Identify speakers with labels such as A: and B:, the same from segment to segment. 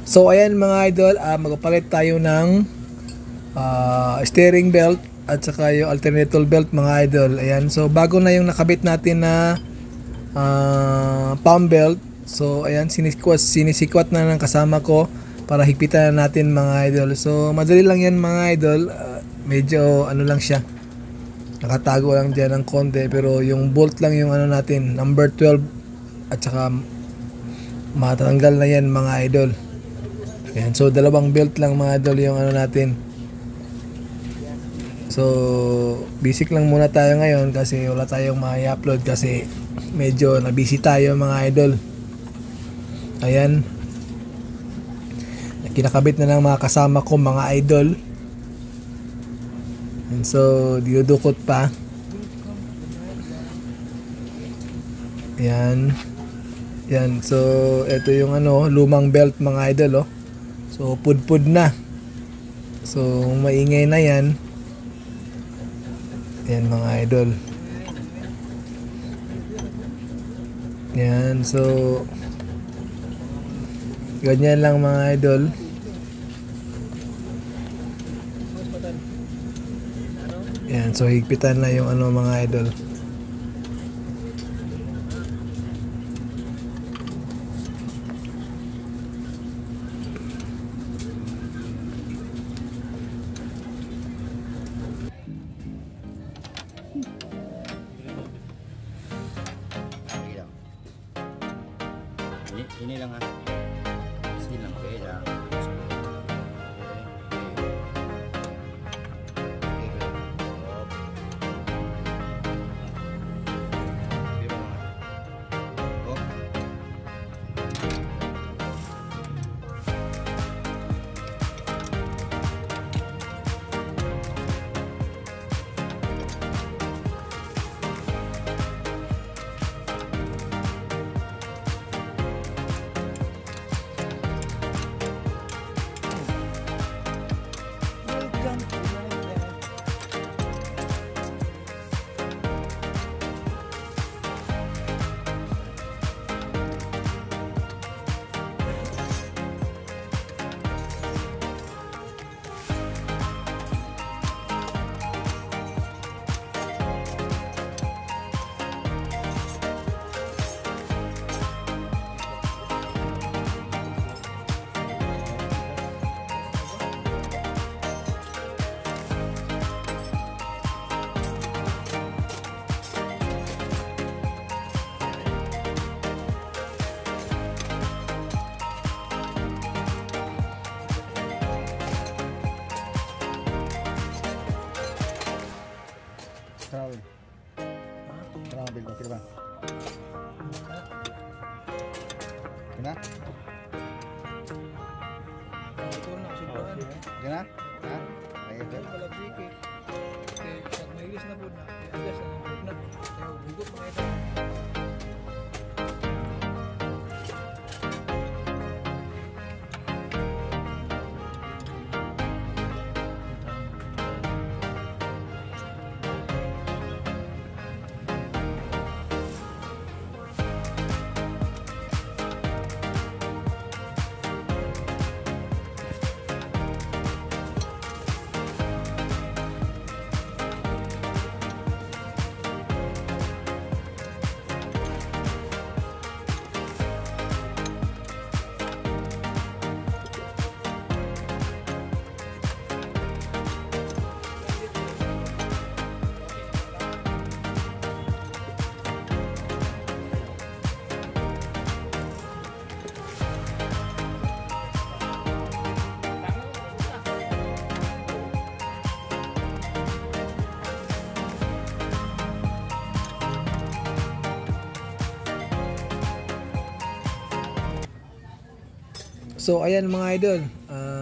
A: So ayan mga idol, magpapalit tayo ng steering belt at saka yung alternator belt mga idol. Ayan, so bago na yung nakabit natin na palm belt. So ayan, sinisikwat na ng kasama ko para higpitan na natin mga idol. So madali lang yan mga idol, medyo ano lang siya, nakatago lang dyan ng konti, pero yung bolt lang yung ano natin, number 12, at saka matanggal na yan mga idol. Ayan, so dalawang belt lang mga idol yung ano natin. So basic lang muna tayo ngayon kasi wala tayong ma-upload kasi medyo na-busy tayo mga idol. Ayan, kinakabit na ng mga kasama ko mga idol. And so dinudukot pa. Ayan. Yan, so ito yung ano, lumang belt mga idol, oh. So pudpud na. So maingay na yan. Yan mga idol. Yan, so ganyan lang mga idol. Yan, so higpitan na yung ano mga idol.
B: Ini lang ha. Sige lang, okay lang. Travel. Travel ko kira ba? Kena?
A: Ito na subukan.
B: Kena? Ha? Ayo
A: Ito pala trick eh. Pag mailis na po na, i-adjust na po na. Kaya hugot mga ito. So ayan mga idol,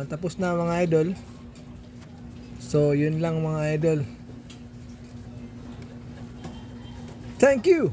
A: tapos na mga idol. So yun lang mga idol. Thank you.